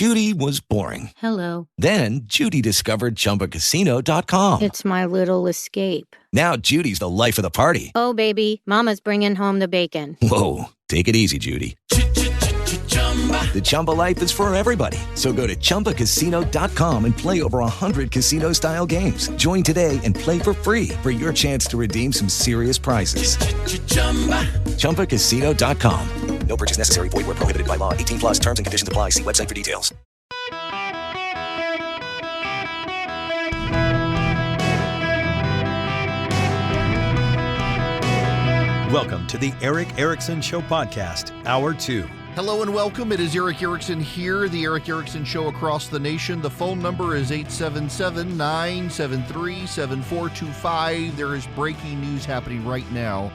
Judy was boring. Hello. Then Judy discovered ChumbaCasino.com. It's my little escape. Now Judy's the life of the party. Oh, baby, mama's bringing home the bacon. Whoa, take it easy, Judy. The Chumba life is for everybody. So go to ChumbaCasino.com and play over 100 casino-style games. Join today and play for free for your chance to redeem some serious prizes. ChumbaCasino.com. No purchase necessary. Void where prohibited by law. 18 plus terms and conditions apply. See website for details. Welcome to the Eric Erickson Show podcast, Hour 2. Hello and welcome. It is Eric Erickson here, the Eric Erickson Show across the nation. The phone number is 877-973-7425. There is breaking news happening right now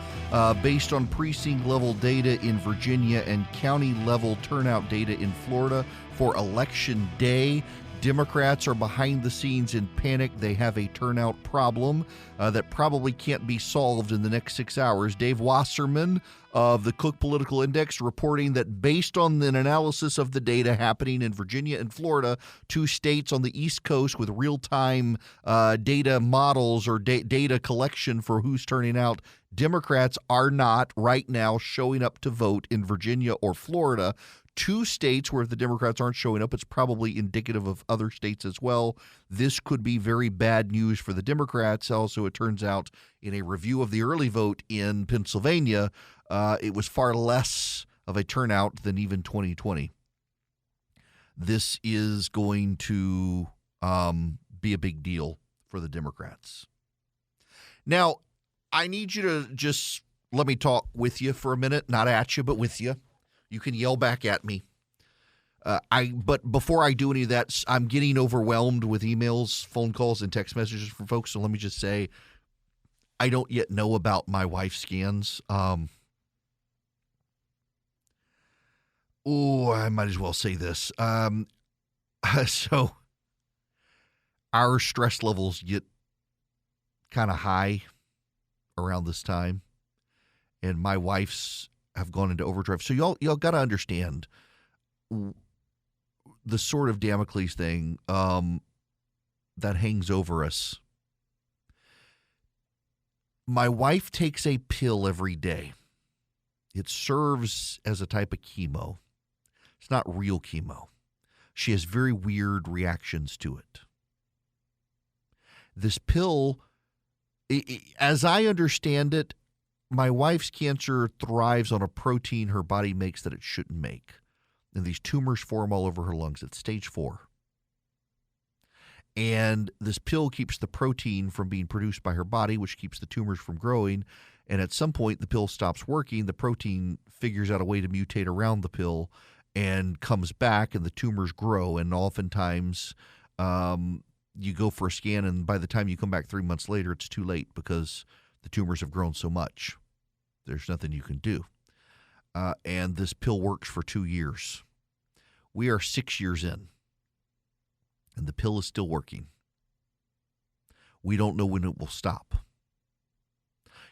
based on precinct-level data in Virginia and county-level turnout data in Florida for Election Day. Democrats are behind the scenes in panic. They have a turnout problem that probably can't be solved in the next 6 hours. Dave Wasserman of the Cook Political Index reporting that based on an analysis of the data happening in Virginia and Florida, two states on the East Coast with real-time data models or data collection for who's turning out, Democrats are not right now showing up to vote in Virginia or Florida. Two states where if the Democrats aren't showing up, it's probably indicative of other states as well. This could be very bad news for the Democrats. Also, it turns out in a review of the early vote in Pennsylvania, it was far less of a turnout than even 2020. This is going to be a big deal for the Democrats. Now, I need you to just let me talk with you for a minute, not at you, but with you. You can yell back at me. But before I do any of that, I'm getting overwhelmed with emails, phone calls, and text messages from folks. So let me just say, I don't yet know about my wife's scans. I might as well say this. So our stress levels get kind of high around this time, and my wife's have gone into overdrive. So y'all got to understand the sort of Damocles thing that hangs over us. My wife takes a pill every day. It serves as a type of chemo. It's not real chemo. She has very weird reactions to it. This pill, as I understand it, my wife's cancer thrives on a protein her body makes that it shouldn't make. And these tumors form all over her lungs. It's stage 4. And this pill keeps the protein from being produced by her body, which keeps the tumors from growing. And at some point, the pill stops working. The protein figures out a way to mutate around the pill and comes back, and the tumors grow. And oftentimes, you go for a scan, and by the time you come back 3 months later, it's too late because the tumors have grown so much. There's nothing you can do. And this pill works for 2 years. We are 6 years in, and the pill is still working. We don't know when it will stop.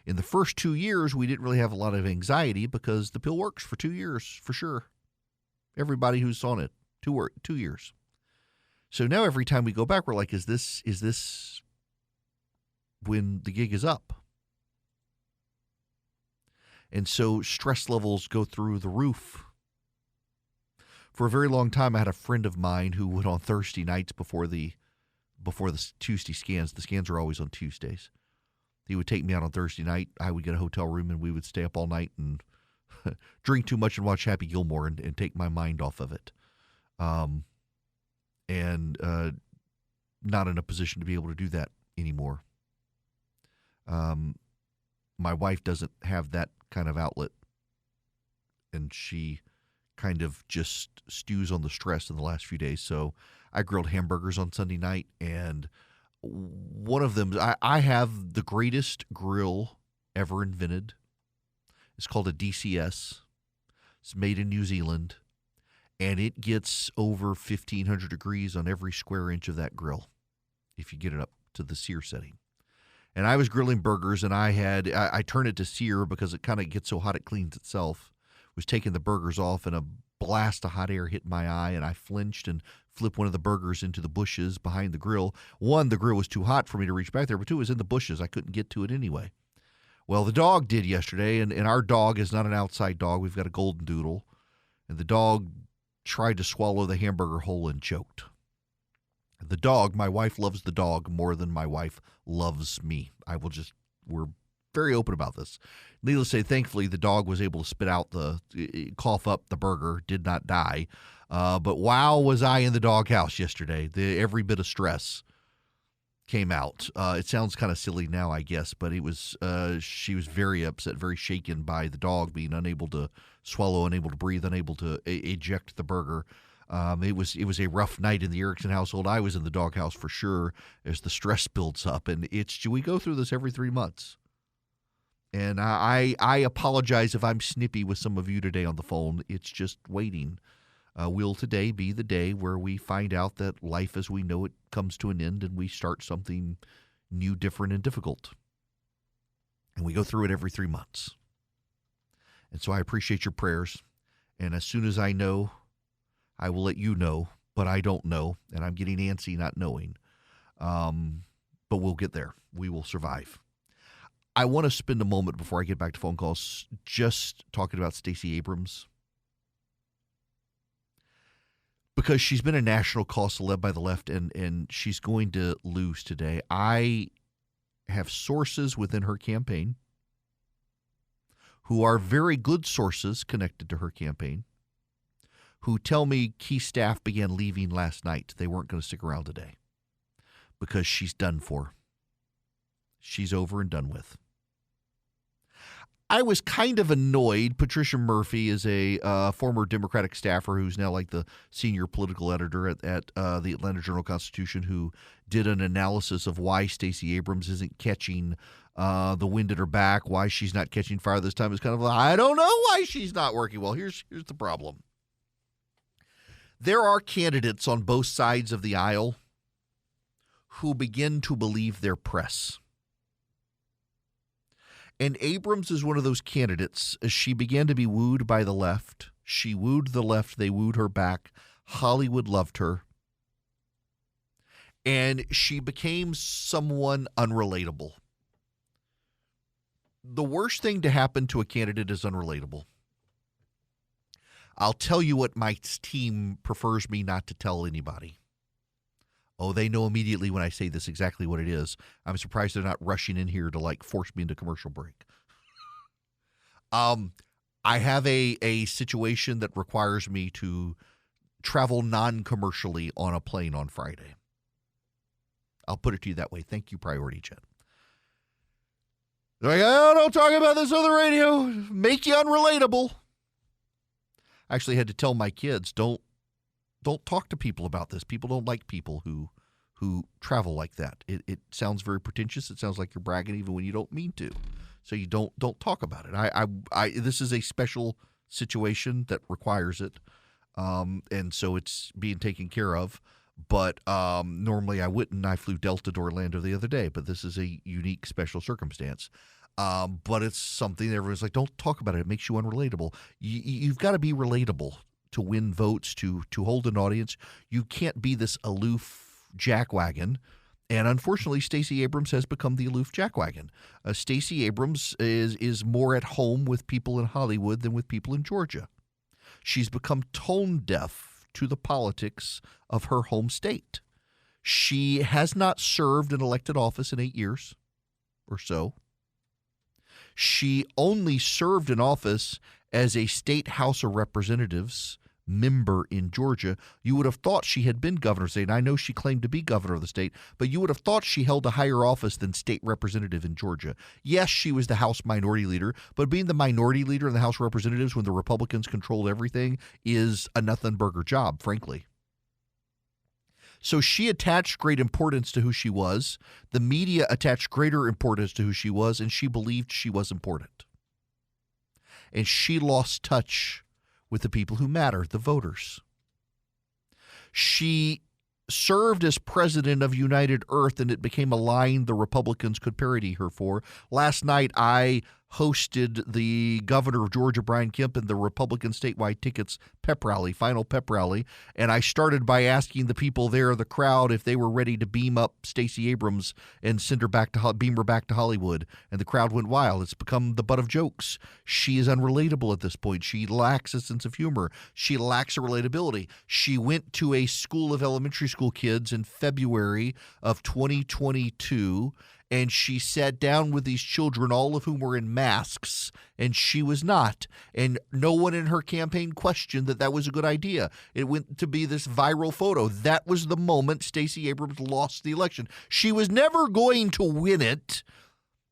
In the first 2 years, we didn't really have a lot of anxiety because the pill works for 2 years, for sure. Everybody who's on it, 2 years. So now every time we go back, we're like, is this when the gig is up? And so stress levels go through the roof. For a very long time, I had a friend of mine who would on Thursday nights before the Tuesday scans. The scans are always on Tuesdays. He would take me out on Thursday night. I would get a hotel room, and we would stay up all night and drink too much and watch Happy Gilmore and take my mind off of it. And not in a position to be able to do that anymore. My wife doesn't have that kind of outlet, and she kind of just stews on the stress in the last few days. So I grilled hamburgers on Sunday night, and one of them, I have the greatest grill ever invented. It's called a DCS. It's made in New Zealand, and it gets over 1,500 degrees on every square inch of that grill if you get it up to the sear setting. And I was grilling burgers, and I turned it to sear because it kind of gets so hot it cleans itself. Was taking the burgers off, and a blast of hot air hit my eye, and I flinched and flipped one of the burgers into the bushes behind the grill. One, the grill was too hot for me to reach back there, but two, it was in the bushes. I couldn't get to it anyway. Well, the dog did yesterday, and our dog is not an outside dog. We've got a golden doodle, and the dog tried to swallow the hamburger whole and choked. The dog, my wife loves the dog more than my wife loves me. We're very open about this. Needless to say, thankfully, the dog was able to cough up the burger, did not die. But wow, was I in the doghouse yesterday. Every bit of stress came out. It sounds kind of silly now, I guess, but she was very upset, very shaken by the dog being unable to swallow, unable to breathe, unable to eject the burger. It was a rough night in the Erickson household. I was in the doghouse for sure as the stress builds up, and we go through this every 3 months. And I apologize if I'm snippy with some of you today on the phone. It's just waiting. Will today be the day where we find out that life as we know it comes to an end and we start something new, different, and difficult? And we go through it every 3 months. And so I appreciate your prayers. And as soon as I know, I will let you know, but I don't know. And I'm getting antsy not knowing. But we'll get there. We will survive. I want to spend a moment before I get back to phone calls just talking about Stacey Abrams, because she's been a national cause celeb by the left, and she's going to lose today. I have sources within her campaign who are very good sources connected to her campaign who tell me key staff began leaving last night. They weren't going to stick around today because she's done for. She's over and done with. I was kind of annoyed. Patricia Murphy is a former Democratic staffer who's now like the senior political editor at the Atlanta Journal-Constitution, who did an analysis of why Stacey Abrams isn't catching the wind at her back, why she's not catching fire this time. It's kind of like, I don't know why she's not working well. Here's the problem. There are candidates on both sides of the aisle who begin to believe their press. And Abrams is one of those candidates. As she began to be wooed by the left, she wooed the left, they wooed her back. Hollywood loved her. And she became someone unrelatable. The worst thing to happen to a candidate is unrelatable. I'll tell you what my team prefers me not to tell anybody. Oh, they know immediately when I say this exactly what it is. I'm surprised they're not rushing in here to like force me into commercial break. I have a situation that requires me to travel non-commercially on a plane on Friday. I'll put it to you that way. Thank you, Priority Jet. They're like, oh, don't talk about this on the radio. Make you unrelatable. I actually had to tell my kids, don't talk to people about this. People don't like people who travel like that. It sounds very pretentious. It sounds like you're bragging even when you don't mean to. So you don't talk about it. This is a special situation that requires it, and so it's being taken care of. But normally I wouldn't. I flew Delta to Orlando the other day, but this is a unique, special circumstance. But it's something that everyone's like, don't talk about it. It makes you unrelatable. You've got to be relatable to win votes, to hold an audience. You can't be this aloof jackwagon. And unfortunately, Stacey Abrams has become the aloof jackwagon. Stacey Abrams is more at home with people in Hollywood than with people in Georgia. She's become tone deaf to the politics of her home state. She has not served an elected office in 8 years or so. She only served in office as a state House of Representatives member in Georgia. You would have thought she had been governor of the state. And I know she claimed to be governor of the state, but you would have thought she held a higher office than state representative in Georgia. Yes, she was the House minority leader, but being the minority leader in the House of Representatives when the Republicans controlled everything is a nothing burger job, frankly. So she attached great importance to who she was. The media attached greater importance to who she was, and she believed she was important. And she lost touch with the people who matter, the voters. She served as president of United Earth, and it became a line the Republicans could parody her for. Last night, I hosted the governor of Georgia, Brian Kemp, in the Republican statewide tickets pep rally, final pep rally. And I started by asking the people there, the crowd, if they were ready to beam up Stacey Abrams and send her back to beam her back to Hollywood. And the crowd went wild. It's become the butt of jokes. She is unrelatable at this point. She lacks a sense of humor. She lacks a relatability. She went to a school of elementary school kids in February of 2022, and she sat down with these children, all of whom were in masks, and she was not. And no one in her campaign questioned that that was a good idea. It went to be this viral photo. That was the moment Stacey Abrams lost the election. She was never going to win it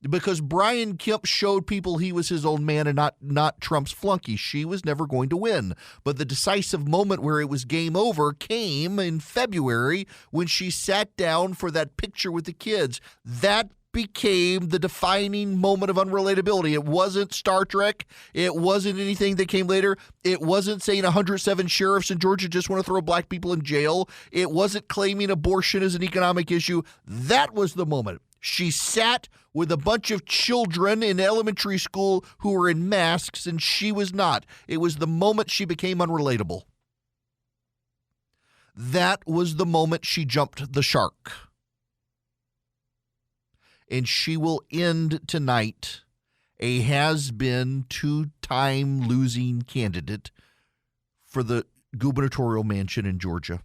because Brian Kemp showed people he was his own man and not Trump's flunky. She was never going to win. But the decisive moment where it was game over came in February when she sat down for that picture with the kids. That became the defining moment of unrelatability. It wasn't Star Trek. It wasn't anything that came later. It wasn't saying 107 sheriffs in Georgia just want to throw black people in jail. It wasn't claiming abortion as an economic issue. That was the moment. She sat with a bunch of children in elementary school who were in masks, and she was not. It was the moment she became unrelatable. That was the moment she jumped the shark. And she will end tonight a has-been two-time losing candidate for the gubernatorial mansion in Georgia.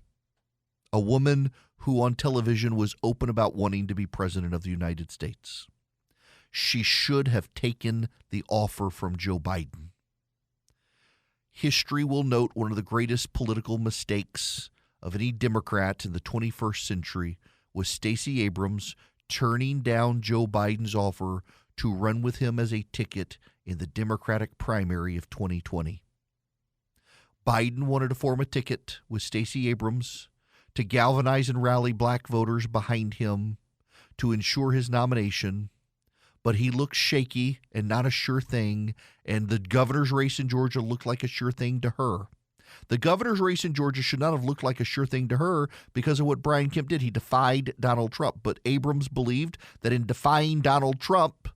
A woman who on television was open about wanting to be president of the United States. She should have taken the offer from Joe Biden. History will note one of the greatest political mistakes of any Democrat in the 21st century was Stacey Abrams turning down Joe Biden's offer to run with him as a ticket in the Democratic primary of 2020. Biden wanted to form a ticket with Stacey Abrams to galvanize and rally black voters behind him to ensure his nomination, but he looked shaky and not a sure thing, and the governor's race in Georgia looked like a sure thing to her. The governor's race in Georgia should not have looked like a sure thing to her because of what Brian Kemp did. He defied Donald Trump, but Abrams believed that in defying Donald Trump,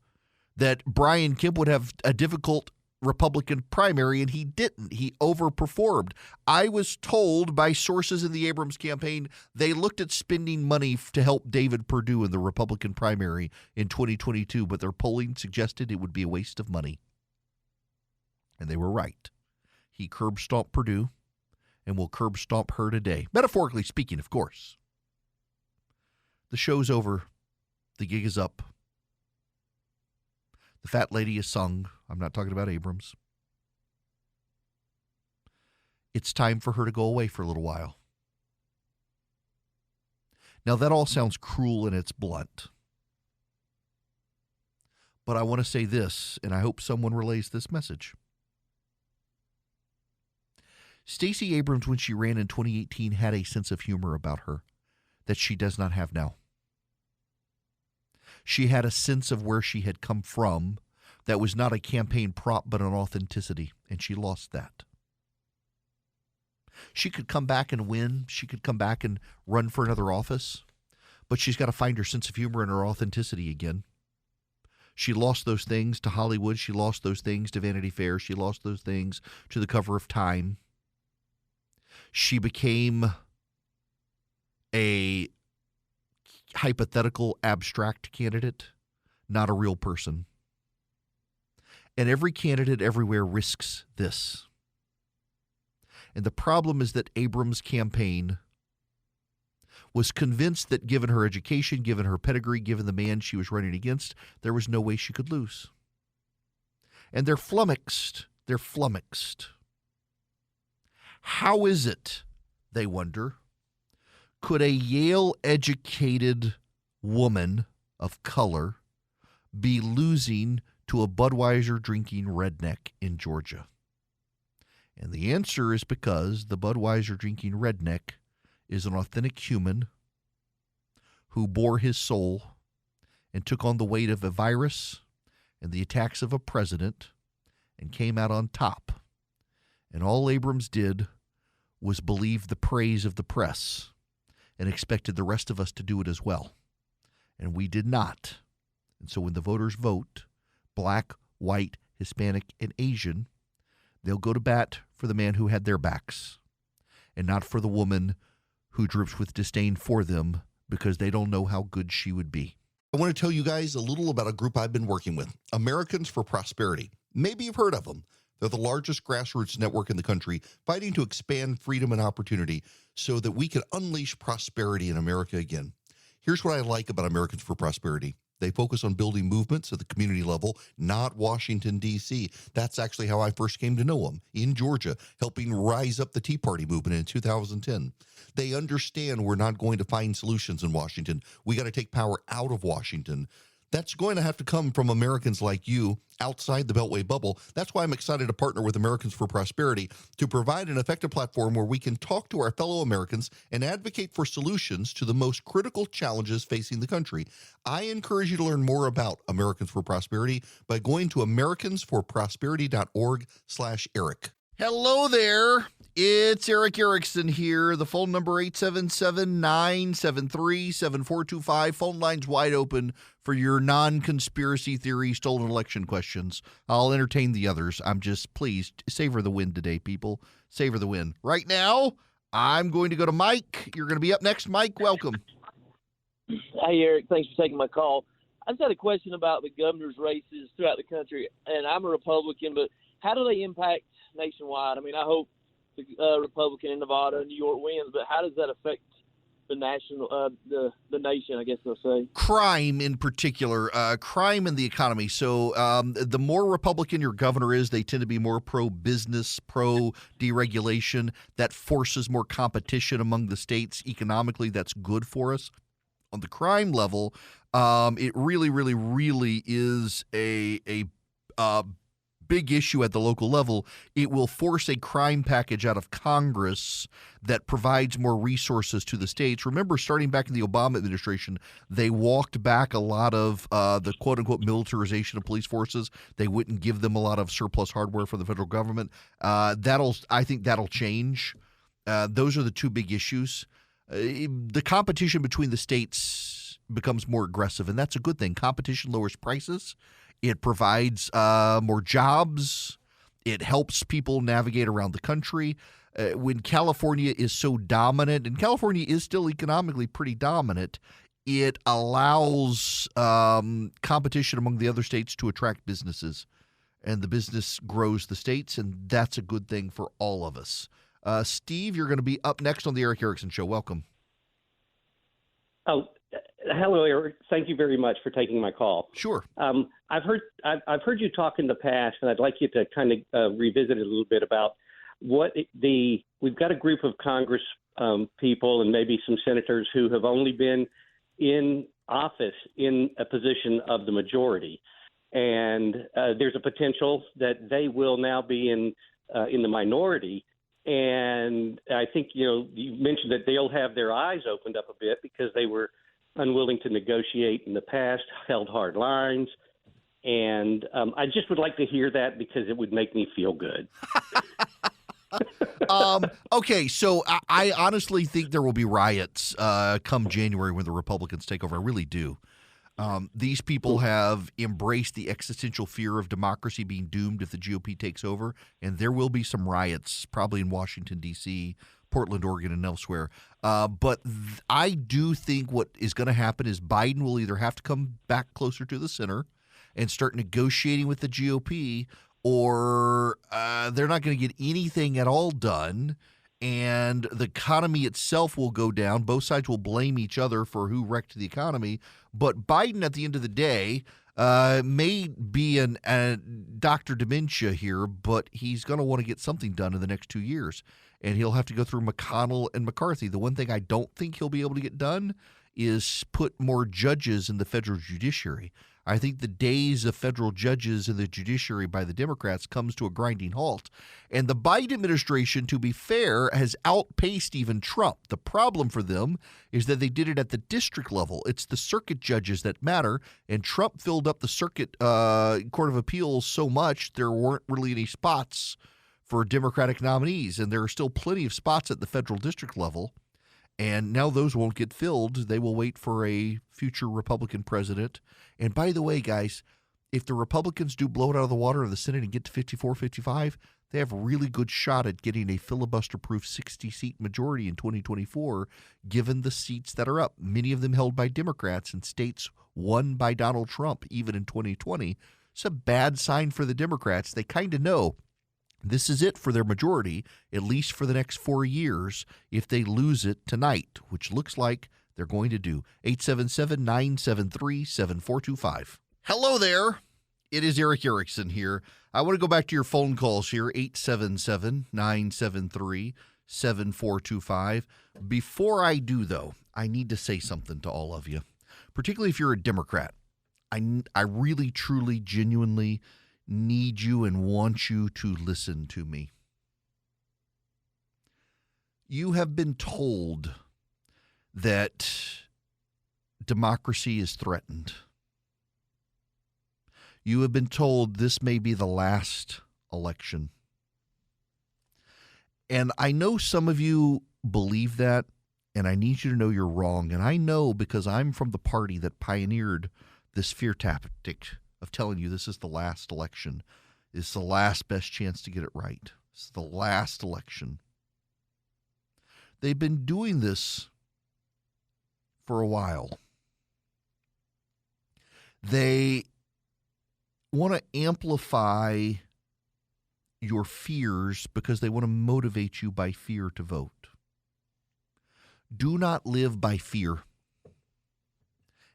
that Brian Kemp would have a difficult Republican primary, and he didn't. He overperformed. I was told by sources in the Abrams campaign they looked at spending money to help David Perdue in the Republican primary in 2022, but their polling suggested it would be a waste of money. And they were right. He curb stomped Perdue and will curb stomp her today. Metaphorically speaking, of course. The show's over. The gig is up. The fat lady is sung. I'm not talking about Abrams. It's time for her to go away for a little while. Now, that all sounds cruel and it's blunt. But I want to say this, and I hope someone relays this message. Stacey Abrams, when she ran in 2018, had a sense of humor about her that she does not have now. She had a sense of where she had come from that was not a campaign prop but an authenticity, and she lost that. She could come back and win. She could come back and run for another office, but she's got to find her sense of humor and her authenticity again. She lost those things to Hollywood. She lost those things to Vanity Fair. She lost those things to the cover of Time. She became a hypothetical, abstract candidate, not a real person. And every candidate everywhere risks this. And the problem is that Abrams' campaign was convinced that given her education, given her pedigree, given the man she was running against, there was no way she could lose. And they're flummoxed. They're flummoxed. How is it, they wonder, could a Yale-educated woman of color be losing to a Budweiser-drinking redneck in Georgia? And the answer is because the Budweiser-drinking redneck is an authentic human who bore his soul and took on the weight of a virus and the attacks of a president and came out on top. And all Abrams did was believe the praise of the press and expected the rest of us to do it as well. And we did not. And so when the voters vote, black, white, Hispanic, and Asian, they'll go to bat for the man who had their backs and not for the woman who droops with disdain for them because they don't know how good she would be. I want to tell you guys a little about a group I've been working with, Americans for Prosperity. Maybe you've heard of them. They're the largest grassroots network in the country, fighting to expand freedom and opportunity so that we can unleash prosperity in America again. Here's what I like about Americans for Prosperity. They focus on building movements at the community level, not Washington, D.C. That's actually how I first came to know them, in Georgia, helping rise up the Tea Party movement in 2010. They understand we're not going to find solutions in Washington. We got to take power out of Washington. That's going to have to come from Americans like you outside the Beltway bubble. That's why I'm excited to partner with Americans for Prosperity to provide an effective platform where we can talk to our fellow Americans and advocate for solutions to the most critical challenges facing the country. I encourage you to learn more about Americans for Prosperity by going to americansforprosperity.org/Eric. Hello there. It's Eric Erickson here. The phone number 877-973-7425. Phone lines wide open for your non-conspiracy theory stolen election questions. I'll entertain the others. I'm just pleased. Savor the win today, people. Savor the win. Right now, I'm going to go to Mike. You're going to be up next. Mike, welcome. Hey, Eric. Thanks for taking my call. I just had a question about the governor's races throughout the country, and I'm a Republican, but how do they impact nationwide? I mean, I hope the Republican in Nevada and New York wins, but how does that affect the national, the nation, I guess they'll say? Crime in particular, crime in the economy. So the more Republican your governor is, they tend to be more pro-business, pro-deregulation. That forces more competition among the states. Economically, that's good for us. On the crime level, it really, really, really is a big issue at the local level. It will force a crime package out of Congress that provides more resources to the states. Remember, starting back in the Obama administration, they walked back a lot of the quote-unquote militarization of police forces. They wouldn't give them a lot of surplus hardware for the federal government. I think that'll change. Those are the two big issues. The competition between the states becomes more aggressive, and that's a good thing. Competition lowers prices. It provides more jobs. It helps people navigate around the country. When California is so dominant, and California is still economically pretty dominant, it allows competition among the other states to attract businesses. And the business grows the states, and that's a good thing for all of us. Steve, you're going to be up next on the Eric Erickson Show. Welcome. Oh, hello, Eric. Thank you very much for taking my call. Sure. I've heard you talk in the past, and I'd like you to kind of revisit it a little bit about we've got a group of Congress people and maybe some senators who have only been in office in a position of the majority, and there's a potential that they will now be in the minority. And I think, you mentioned that they'll have their eyes opened up a bit because they were unwilling to negotiate in the past, held hard lines. And I just would like to hear that because it would make me feel good. Okay, so I honestly think there will be riots come January when the Republicans take over. I really do. These people have embraced the existential fear of democracy being doomed if the GOP takes over, and there will be some riots, probably in Washington, D.C., Portland, Oregon, and elsewhere. But I do think what is going to happen is Biden will either have to come back closer to the center and start negotiating with the GOP, or they're not going to get anything at all done, and the economy itself will go down. Both sides will blame each other for who wrecked the economy. But Biden, at the end of the day, may be a Dr. Dementia here, but he's going to want to get something done in the next 2 years. And he'll have to go through McConnell and McCarthy. The one thing I don't think he'll be able to get done is put more judges in the federal judiciary. I think the days of federal judges in the judiciary by the Democrats comes to a grinding halt. And the Biden administration, to be fair, has outpaced even Trump. The problem for them is that they did it at the district level. It's the circuit judges that matter. And Trump filled up the circuit Court of Appeals so much there weren't really any spots for Democratic nominees. And there are still plenty of spots at the federal district level. And now those won't get filled. They will wait for a future Republican president. And by the way, guys, if the Republicans do blow it out of the water in the Senate and get to 54-55, they have a really good shot at getting a filibuster-proof 60-seat majority in 2024, given the seats that are up, many of them held by Democrats in states won by Donald Trump, even in 2020. It's a bad sign for the Democrats. They kind of know this is it for their majority, at least for the next 4 years, if they lose it tonight, which looks like they're going to do. 877-973-7425. Hello there. It is Eric Erickson here. I want to go back to your phone calls here, 877-973-7425. Before I do, though, I need to say something to all of you, particularly if you're a Democrat. I really, truly, genuinely need you and want you to listen to me. You have been told that democracy is threatened. You have been told this may be the last election. And I know some of you believe that, and I need you to know you're wrong. And I know because I'm from the party that pioneered this fear tactic of telling you this is the last election. It's the last best chance to get it right. It's the last election. They've been doing this for a while. They want to amplify your fears because they want to motivate you by fear to vote. Do not live by fear,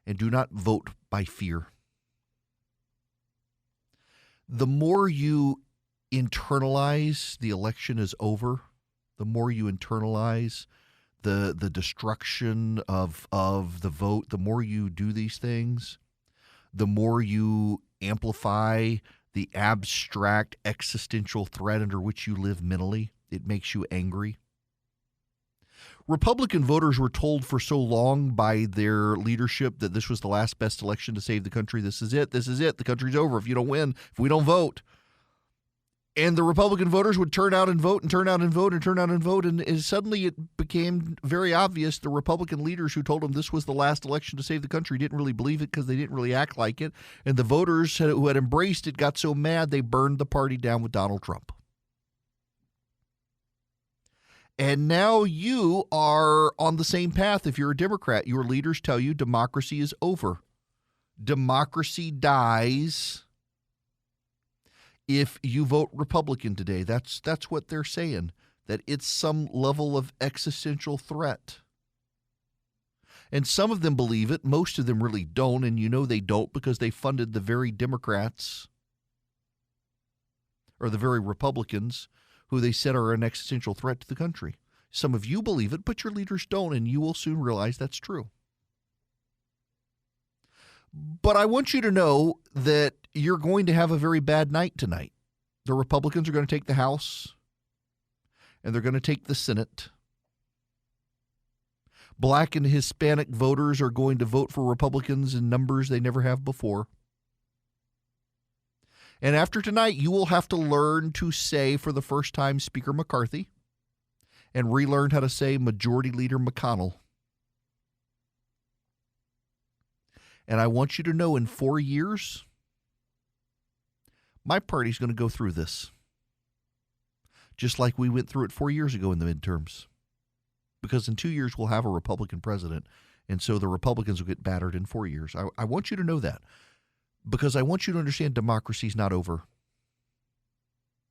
and do not vote by fear. The more you internalize the election is over, the more you internalize the destruction of the vote, the more you do these things, the more you amplify the abstract existential threat under which you live mentally. It makes you angry. Republican voters were told for so long by their leadership that this was the last best election to save the country. This is it. This is it. The country's over if you don't win, if we don't vote. And the Republican voters would turn out and vote and turn out and vote and turn out and vote. And suddenly it became very obvious the Republican leaders who told them this was the last election to save the country didn't really believe it because they didn't really act like it. And the voters who had embraced it got so mad they burned the party down with Donald Trump. And now you are on the same path. If you're a Democrat, your leaders tell you democracy is over. Democracy dies if you vote Republican today. That's what they're saying, that it's some level of existential threat. And some of them believe it. Most of them really don't, and you know they don't because they funded the very Democrats or the very Republicans who they said are an existential threat to the country. Some of you believe it, but your leaders don't, and you will soon realize that's true. But I want you to know that you're going to have a very bad night tonight. The Republicans are going to take the House, and they're going to take the Senate. Black and Hispanic voters are going to vote for Republicans in numbers they never have before. And after tonight, you will have to learn to say for the first time Speaker McCarthy and relearn how to say Majority Leader McConnell. And I want you to know in 4 years, my party's going to go through this. Just like we went through it 4 years ago in the midterms. Because in 2 years, we'll have a Republican president. And so the Republicans will get battered in 4 years. I want you to know that. Because I want you to understand democracy's not over.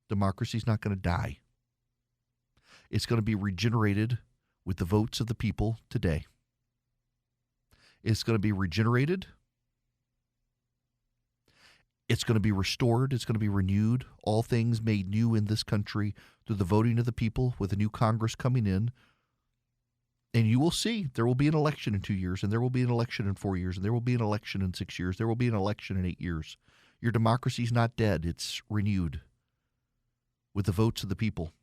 Democracy's not going to die. It's going to be regenerated with the votes of the people today. It's going to be regenerated. It's going to be restored. It's going to be renewed. All things made new in this country through the voting of the people with a new Congress coming in. And you will see there will be an election in 2 years, and there will be an election in 4 years, and there will be an election in 6 years. There will be an election in 8 years. Your democracy is not dead. It's renewed with the votes of the people.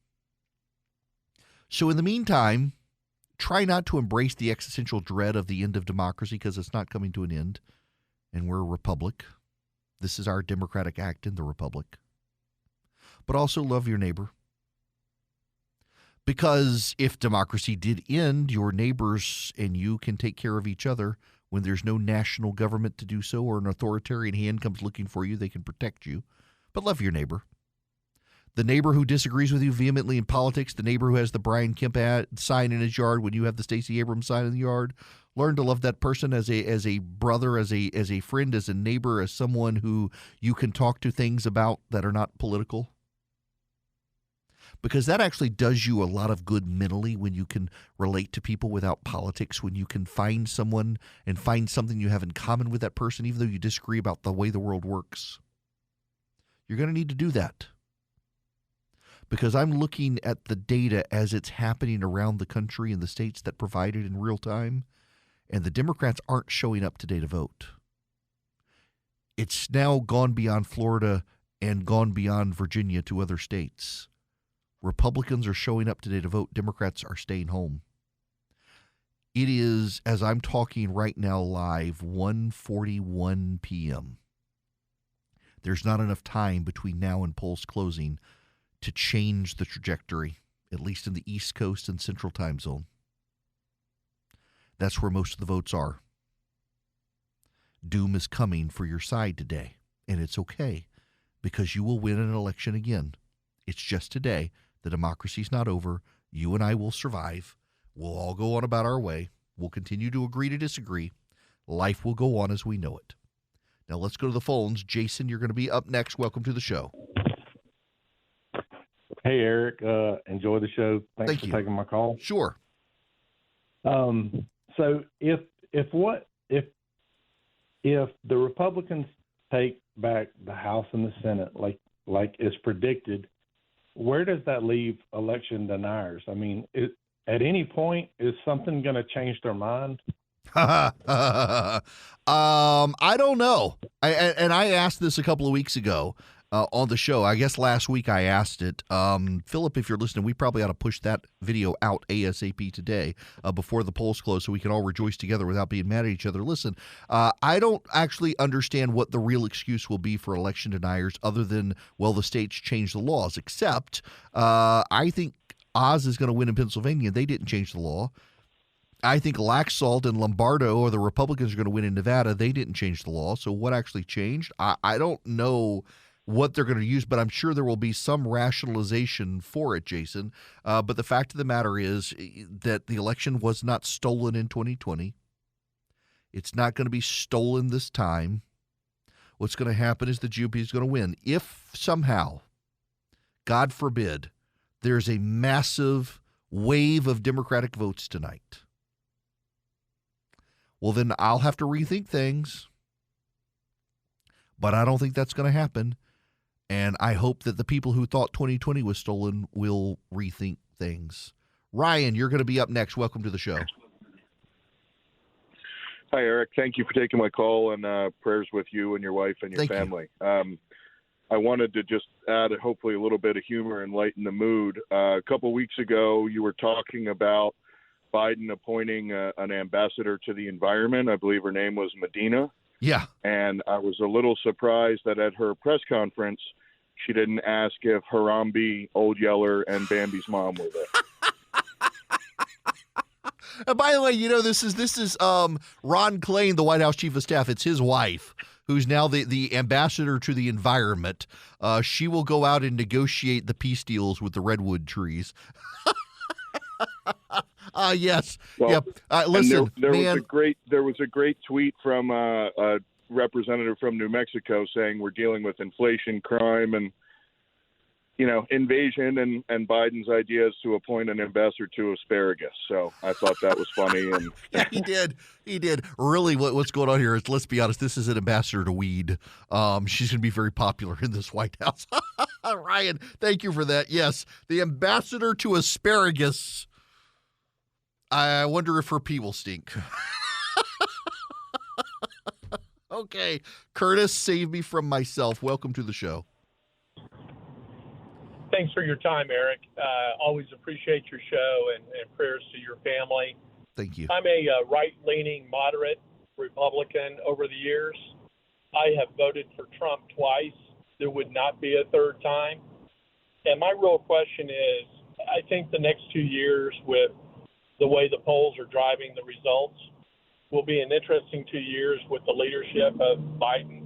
So in the meantime, try not to embrace the existential dread of the end of democracy because it's not coming to an end, and we're a republic. This is our democratic act in the republic. But also love your neighbor. Because if democracy did end, your neighbors and you can take care of each other when there's no national government to do so or an authoritarian hand comes looking for you, they can protect you. But love your neighbor. The neighbor who disagrees with you vehemently in politics, the neighbor who has the Brian Kemp sign in his yard when you have the Stacey Abrams sign in the yard, learn to love that person as a brother, as a friend, as a neighbor, as someone who you can talk to things about that are not political. Because that actually does you a lot of good mentally when you can relate to people without politics, when you can find someone and find something you have in common with that person, even though you disagree about the way the world works. You're going to need to do that. Because I'm looking at the data as it's happening around the country in the states that provide it in real time, and the Democrats aren't showing up today to vote. It's now gone beyond Florida and gone beyond Virginia to other states. Republicans are showing up today to vote. Democrats are staying home. It is, as I'm talking right now live, 1:41 p.m. There's not enough time between now and polls closing to change the trajectory, at least in the East Coast and Central Time Zone. That's where most of the votes are. Doom is coming for your side today, and it's okay, because you will win an election again. It's just today. The democracy's not over. You and I will survive. We'll all go on about our way. We'll continue to agree to disagree. Life will go on as we know it. Now let's go to the phones. Jason, you're going to be up next. Welcome to the show. Hey, Eric. Enjoy the show. Thanks for taking my call. Sure. So if the Republicans take back the House and the Senate like is predicted, where does that leave election deniers? I mean, at any point, is something going to change their mind? I don't know. I asked this a couple of weeks ago on the show. I guess last week I asked it. Philip, if you're listening, we probably ought to push that video out ASAP today before the polls close so we can all rejoice together without being mad at each other. Listen, I don't actually understand what the real excuse will be for election deniers other than, well, the states changed the laws, except I think Oz is going to win in Pennsylvania. They didn't change the law. I think Laxalt and Lombardo or the Republicans are going to win in Nevada. They didn't change the law. So what actually changed? I don't know what they're going to use, but I'm sure there will be some rationalization for it, Jason. But the fact of the matter is that the election was not stolen in 2020. It's not going to be stolen this time. What's going to happen is the GOP is going to win. If somehow, God forbid, there's a massive wave of Democratic votes tonight, well, then I'll have to rethink things. But I don't think that's going to happen. And I hope that the people who thought 2020 was stolen will rethink things. Ryan, you're going to be up next. Welcome to the show. Hi, Eric. Thank you for taking my call, and prayers with you and your wife and your family. I wanted to just add hopefully a little bit of humor and lighten the mood. A couple of weeks ago, you were talking about Biden appointing an ambassador to the environment. I believe her name was Medina. Yeah. And I was a little surprised that at her press conference, she didn't ask if Harambe, Old Yeller, and Bambi's mom were there. And by the way, you know, this is Ron Klain, the White House chief of staff. It's his wife, who's now the ambassador to the environment. She will go out and negotiate the peace deals with the redwood trees. Yes. Well, yep. Listen, there was a great tweet from a representative from New Mexico saying we're dealing with inflation, crime, and invasion, and Biden's idea is to appoint an ambassador to asparagus. So I thought that was funny. And yeah, he did. Really, what's going on here is, let's be honest, this is an ambassador to weed. She's going to be very popular in this White House. Ryan, thank you for that. Yes, the ambassador to asparagus. I wonder if her pee will stink. Okay, Curtis, save me from myself. Welcome to the show. Thanks for your time, Eric. Always appreciate your show and prayers to your family. Thank you. I'm a right-leaning, moderate Republican over the years. I have voted for Trump twice. There would not be a third time. And my real question is, I think the next 2 years, with the way the polls are driving the results, will be an interesting 2 years with the leadership of Biden.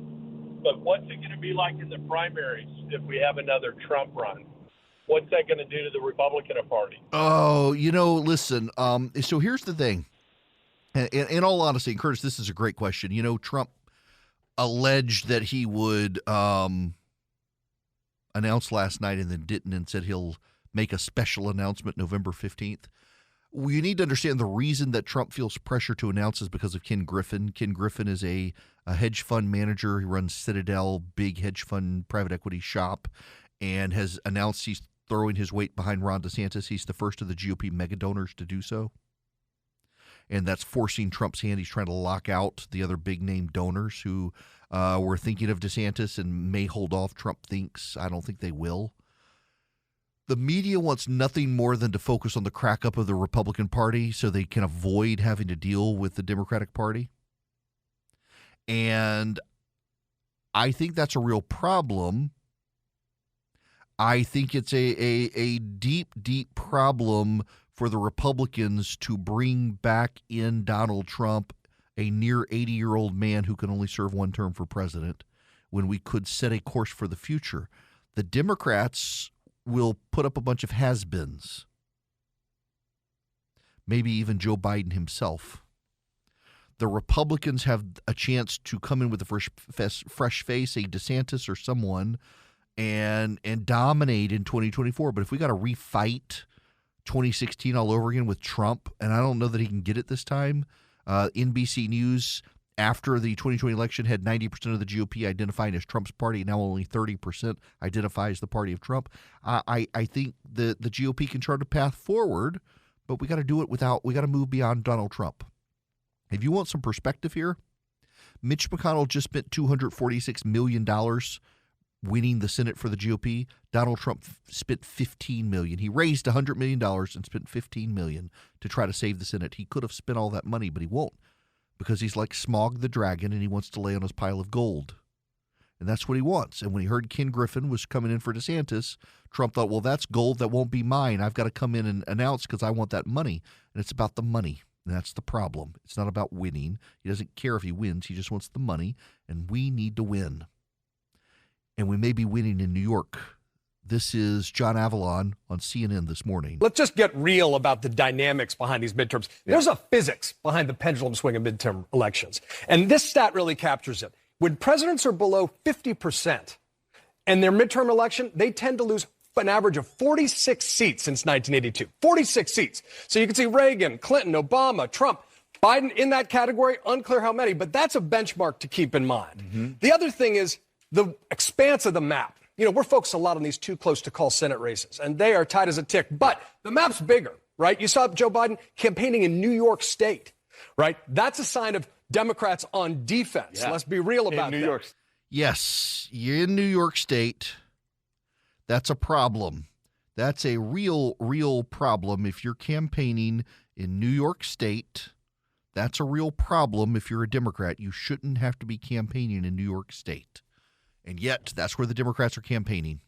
But what's it going to be like in the primaries if we have another Trump run? What's that going to do to the Republican Party? Oh, listen, so here's the thing. In all honesty, and Curtis, this is a great question. Trump alleged that he would announce last night and then didn't, and said he'll make a special announcement November 15th. Well, you need to understand the reason that Trump feels pressure to announce is because of Ken Griffin. Ken Griffin is a hedge fund manager. He runs Citadel, big hedge fund private equity shop, and has announced he's throwing his weight behind Ron DeSantis. He's the first of the GOP mega donors to do so. And that's forcing Trump's hand. He's trying to lock out the other big name donors who were thinking of DeSantis and may hold off. Trump thinks. I don't think they will. The media wants nothing more than to focus on the crack up of the Republican Party so they can avoid having to deal with the Democratic Party. And I think that's a real problem. I think it's a deep, deep problem for the Republicans to bring back in Donald Trump, a near 80-year-old man who can only serve one term for president, when we could set a course for the future. The Democrats will put up a bunch of has-beens, maybe even Joe Biden himself. The Republicans have a chance to come in with a fresh face, a DeSantis or someone, and dominate in 2024. But if we got to refight 2016 all over again with Trump, and I don't know that he can get it this time. NBC News, after the 2020 election, had 90% of the GOP identifying as Trump's party. Now only 30% identify as the party of Trump. I think the GOP can chart a path forward, but we got to do it we got to move beyond Donald Trump. If you want some perspective here, Mitch McConnell just spent $246 million winning the Senate for the GOP. Donald Trump spent $15 million. He raised $100 million and spent $15 million to try to save the Senate. He could have spent all that money, but he won't, because he's like Smog the Dragon and he wants to lay on his pile of gold. And that's what he wants. And when he heard Ken Griffin was coming in for DeSantis, Trump thought, well, that's gold that won't be mine. I've got to come in and announce because I want that money. And it's about the money. And that's the problem. It's not about winning. He doesn't care if he wins. He just wants the money. And we need to win. And we may be winning in New York. This is John Avalon on CNN this morning. Let's just get real about the dynamics behind these midterms. There's a physics behind the pendulum swing of midterm elections. And this stat really captures it. When presidents are below 50% in their midterm election, they tend to lose an average of 46 seats since 1982. 46 seats. So you can see Reagan, Clinton, Obama, Trump, Biden in that category. Unclear how many, but that's a benchmark to keep in mind. Mm-hmm. The other thing is the expanse of the map. We're focused a lot on these too close to call Senate races, and they are tight as a tick. But the map's bigger, right? You saw Joe Biden campaigning in New York State, right? That's a sign of Democrats on defense. Yeah. Let's be real about that. New York. Yes, you're in New York State. That's a problem. That's a real problem. If you're campaigning in New York State, that's a real problem. If you're a Democrat, you shouldn't have to be campaigning in New York State. And yet, that's where the Democrats are campaigning.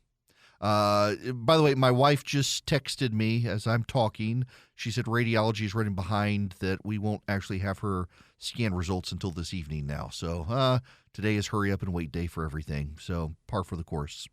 By the way, my wife just texted me as I'm talking. She said radiology is running behind, that we won't actually have her scan results until this evening now. So today is hurry up and wait day for everything. So par for the course.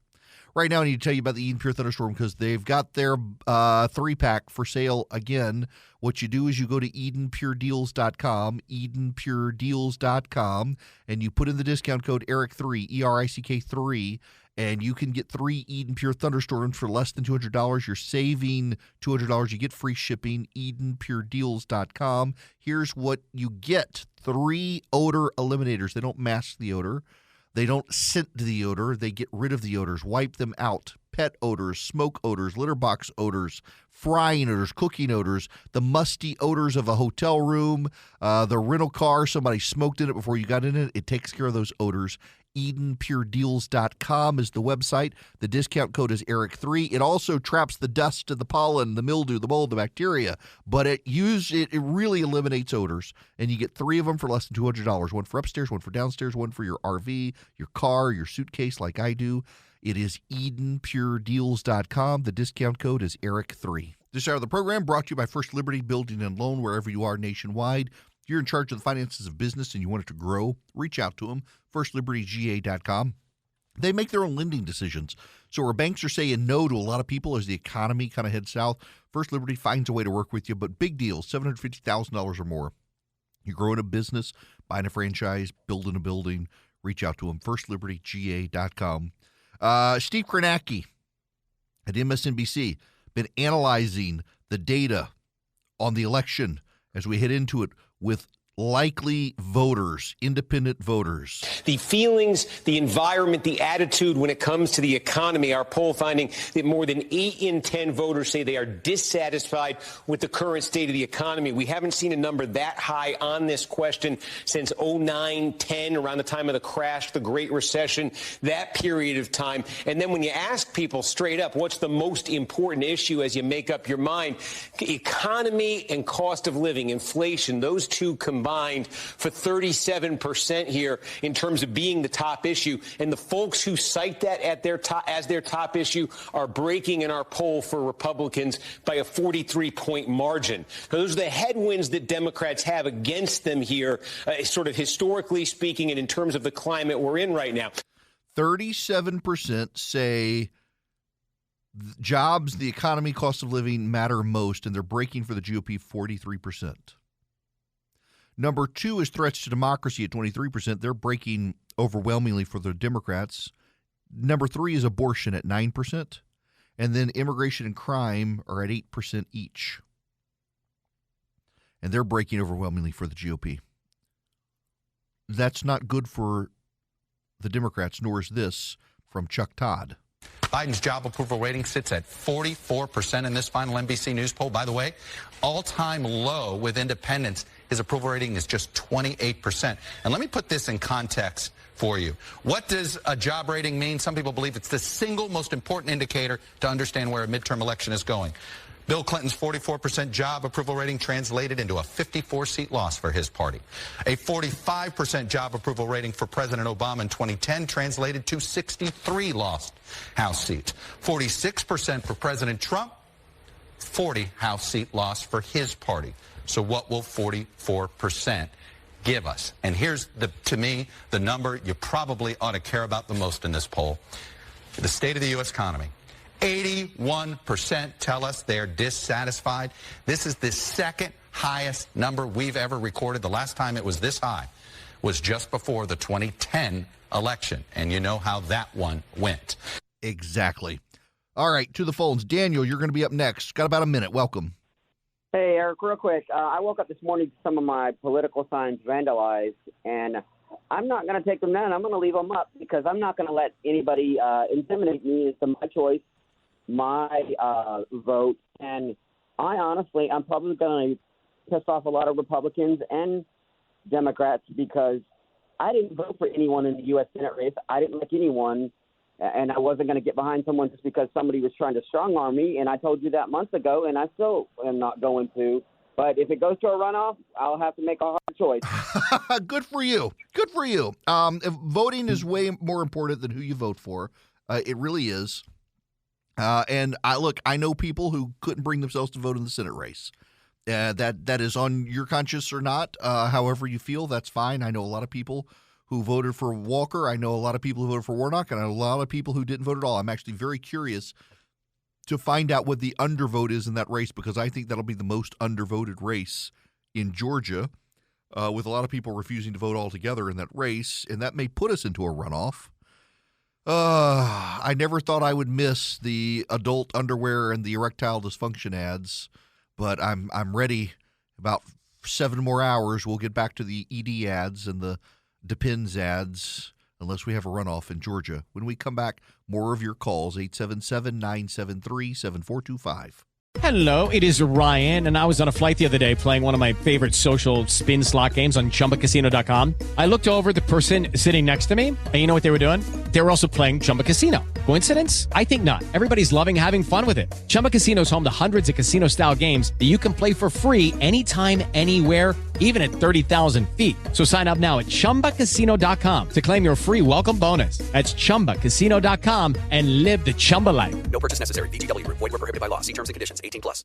Right now, I need to tell you about the Eden Pure Thunderstorm because they've got their 3-pack for sale again. What you do is you go to EdenPureDeals.com, EdenPureDeals.com, and you put in the discount code ERIC3, ERICK3, and you can get 3 Eden Pure Thunderstorms for less than $200. You're saving $200. You get free shipping, EdenPureDeals.com. Here's what you get. 3 odor eliminators. They don't mask the odor. They don't scent the odor. They get rid of the odors, wipe them out. Pet odors, smoke odors, litter box odors, frying odors, cooking odors, the musty odors of a hotel room, the rental car, somebody smoked in it before you got in it. It takes care of those odors. EdenPureDeals.com is the website. The discount code is ERIC3. It also traps the dust and the pollen, the mildew, the mold, the bacteria, but it really eliminates odors, and you get 3 of them for less than $200. One for upstairs, one for downstairs, one for your RV, your car, your suitcase like I do. It is EdenPureDeals.com. The discount code is ERIC3. This hour of the program brought to you by First Liberty Building and Loan, wherever you are nationwide. If you're in charge of the finances of business and you want it to grow, reach out to them, firstlibertyga.com. They make their own lending decisions. So where banks are saying no to a lot of people as the economy kind of heads south, First Liberty finds a way to work with you. But big deals, $750,000 or more. You're growing a business, buying a franchise, building a building, reach out to them, firstlibertyga.com. Steve Kornacki at MSNBC been analyzing the data on the election as we head into it with likely voters, independent voters. The feelings, the environment, the attitude when it comes to the economy, our poll finding that more than 8 in 10 voters say they are dissatisfied with the current state of the economy. We haven't seen a number that high on this question since 09-10, around the time of the crash, the Great Recession, that period of time. And then when you ask people straight up, what's the most important issue as you make up your mind? Economy and cost of living, inflation, those two combined for 37% here in terms of being the top issue. And the folks who cite that at their as their top issue are breaking in our poll for Republicans by a 43-point margin. So those are the headwinds that Democrats have against them here, sort of historically speaking, and in terms of the climate we're in right now. 37% say jobs, the economy, cost of living matter most, and they're breaking for the GOP 43%. Number 2 is threats to democracy at 23%. They're breaking overwhelmingly for the Democrats. Number 3 is abortion at 9%. And then immigration and crime are at 8% each. And they're breaking overwhelmingly for the GOP. That's not good for the Democrats, nor is this from Chuck Todd. Biden's job approval rating sits at 44% in this final NBC News poll. By the way, all-time low with independents. His approval rating is just 28%. And let me put this in context for you. What does a job rating mean? Some people believe it's the single most important indicator to understand where a midterm election is going. Bill Clinton's 44% job approval rating translated into a 54-seat loss for his party. A 45% job approval rating for President Obama in 2010 translated to 63 lost House seats. 46% for President Trump, 40 House seat loss for his party. So what will 44% give us? And here's, to me, the number you probably ought to care about the most in this poll. The state of the U.S. economy. 81% tell us they're dissatisfied. This is the second highest number we've ever recorded. The last time it was this high was just before the 2010 election. And you know how that one went. Exactly. All right, to the phones. Daniel, you're going to be up next. Got about a minute. Welcome. Hey, Eric, real quick. I woke up this morning to some of my political signs vandalized, and I'm not going to take them down. I'm going to leave them up because I'm not going to let anybody intimidate me. It's my choice, my vote, and I'm probably going to piss off a lot of Republicans and Democrats because I didn't vote for anyone in the U.S. Senate race. I didn't like anyone, and I wasn't going to get behind someone just because somebody was trying to strong-arm me, and I told you that months ago, and I still am not going to. But if it goes to a runoff, I'll have to make a hard choice. Good for you. Good for you. Voting is way more important than who you vote for. It really is. And I know people who couldn't bring themselves to vote in the Senate race. That is on your conscience or not. However you feel, that's fine. I know a lot of people who voted for Walker. I know a lot of people who voted for Warnock, and I know a lot of people who didn't vote at all. I'm actually very curious to find out what the undervote is in that race because I think that'll be the most undervoted race in Georgia, with a lot of people refusing to vote altogether in that race, and that may put us into a runoff. I never thought I would miss the adult underwear and the erectile dysfunction ads, but I'm ready. About 7 more hours, we'll get back to the ED ads and the Depends ads, unless we have a runoff in Georgia. When we come back, more of your calls, 877-973-7425. Hello, it is Ryan, and I was on a flight the other day playing one of my favorite social spin slot games on ChumbaCasino.com. I looked over at the person sitting next to me, and you know what they were doing? They were also playing Chumba Casino. Coincidence? I think not. Everybody's loving having fun with it. Chumba Casino is home to hundreds of casino-style games that you can play for free anytime, anywhere, even at 30,000 feet. So sign up now at ChumbaCasino.com to claim your free welcome bonus. That's ChumbaCasino.com and live the Chumba life. No purchase necessary. VGW. Void where prohibited by law. See terms and conditions. 18+.